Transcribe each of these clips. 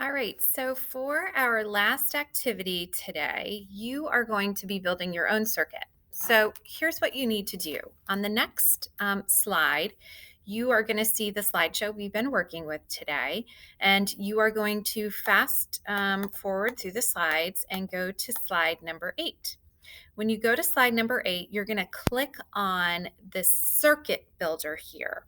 All right, so for our last activity today, you are going to be building your own circuit. So here's what you need to do. On the next slide, you are going to see the slideshow we've been working with today, and you are going to fast forward through the slides and go to slide number 8. When you go to slide number 8, you're going to click on the circuit builder here.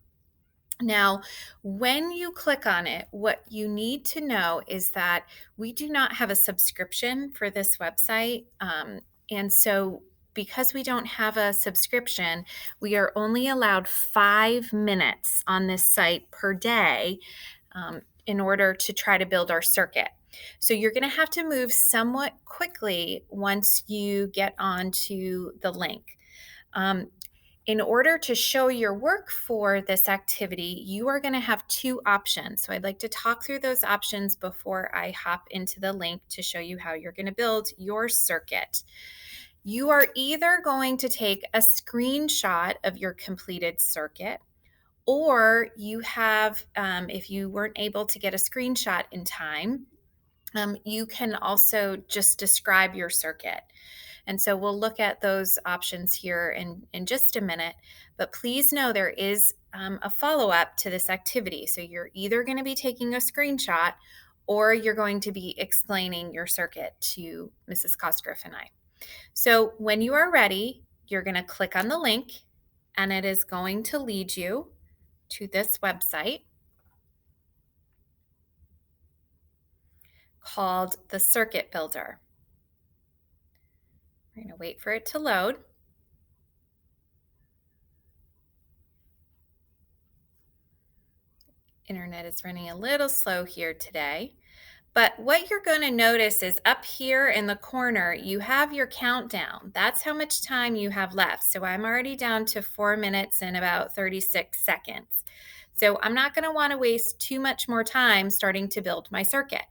Now, when you click on it, what you need to know is that we do not have a subscription for this website. And so, because we don't have a subscription, we are only allowed 5 minutes on this site per day in order to try to build our circuit. So, you're going to have to move somewhat quickly once you get onto the link. Um, in order to show your work for this activity, you are going to have two options. So I'd like to talk through those options before I hop into the link to show you how you're going to build your circuit. You are either going to take a screenshot of your completed circuit, or you have, if you weren't able to get a screenshot in time, you can also just describe your circuit. And so we'll look at those options here in just a minute. But please know there is a follow up to this activity. So you're either going to be taking a screenshot or you're going to be explaining your circuit to Mrs. Cosgriff and I. So when you are ready, you're going to click on the link and it is going to lead you to this website called the Circuit Builder. We're going to wait for it to load. Internet is running a little slow here today. But what you're going to notice is up here in the corner, you have your countdown. That's how much time you have left. So I'm already down to 4 minutes and about 36 seconds. So I'm not going to want to waste too much more time starting to build my circuit.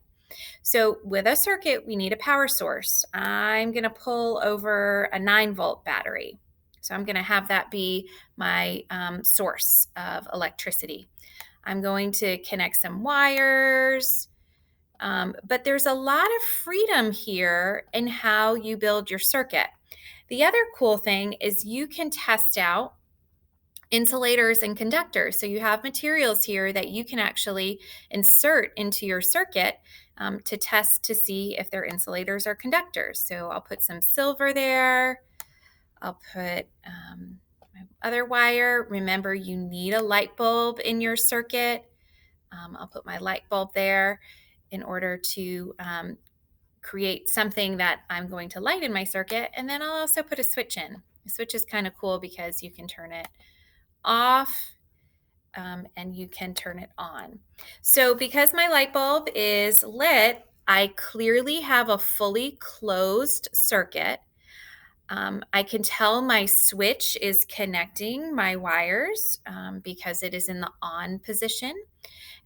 So with a circuit, we need a power source. I'm going to pull over a 9-volt battery. So I'm going to have that be my source of electricity. I'm going to connect some wires, but there's a lot of freedom here in how you build your circuit. The other cool thing is you can test out insulators and conductors. So you have materials here that you can actually insert into your circuit to test to see if they're insulators or conductors. So I'll put some silver there. I'll put my other wire. Remember, you need a light bulb in your circuit. I'll put my light bulb there in order to create something that I'm going to light in my circuit. And then I'll also put a switch in. The switch is kind of cool because you can turn it off and you can turn it on. So because my light bulb is lit, I clearly have a fully closed circuit. I can tell my switch is connecting my wires because it is in the on position.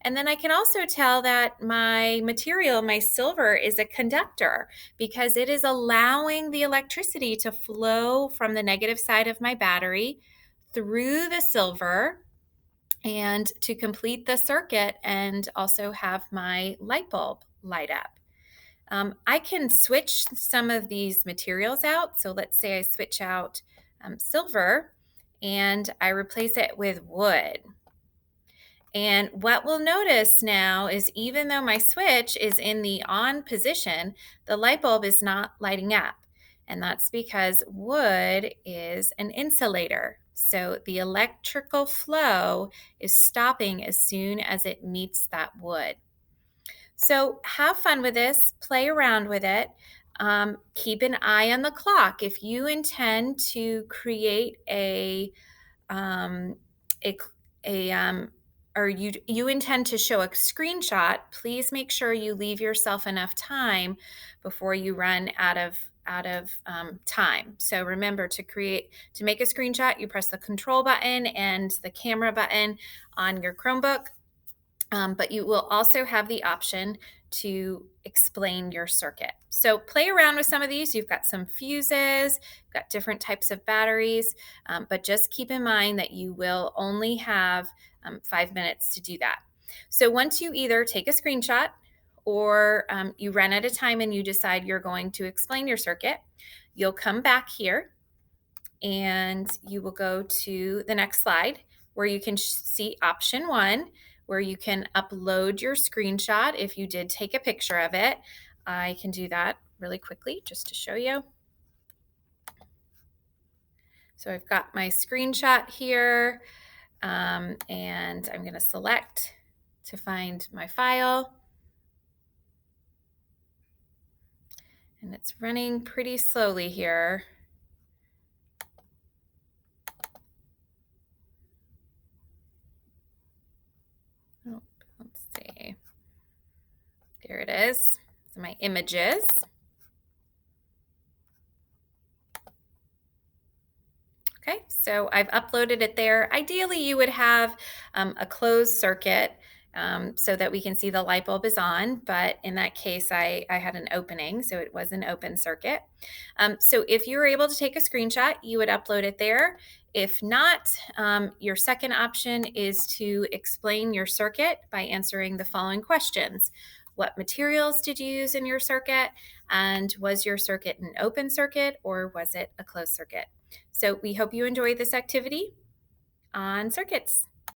And then I can also tell that my material, my silver, is a conductor because it is allowing the electricity to flow from the negative side of my battery through the silver and to complete the circuit and also have my light bulb light up. I can switch some of these materials out. So let's say I switch out silver and I replace it with wood. And what we'll notice now is even though my switch is in the on position, the light bulb is not lighting up. And that's because wood is an insulator. So the electrical flow is stopping as soon as it meets that wood. So have fun with this, play around with it. Keep an eye on the clock. If you intend to create um, a, or you intend to show a screenshot, please make sure you leave yourself enough time before you run out of time. So remember to make a screenshot, you press the control button and the camera button on your Chromebook. But you will also have the option to explain your circuit. So play around with some of these. You've got some fuses, you've got different types of batteries, but just keep in mind that you will only have 5 minutes to do that. So once you either take a screenshot or you run out of time and you decide you're going to explain your circuit, you'll come back here and you will go to the next slide where you can see option 1, where you can upload your screenshot if you did take a picture of it. I can do that really quickly just to show you. So I've got my screenshot here, and I'm going to select to find my file. And it's running pretty slowly here. Oh, let's see. There it is. So my images. Okay, so I've uploaded it there. Ideally, you would have a closed circuit so that we can see the light bulb is on, but in that case, I had an opening, so it was an open circuit. So if you were able to take a screenshot, you would upload it there. If not, your second option is to explain your circuit by answering the following questions. What materials did you use in your circuit? And was your circuit an open circuit or was it a closed circuit? So we hope you enjoy this activity on circuits.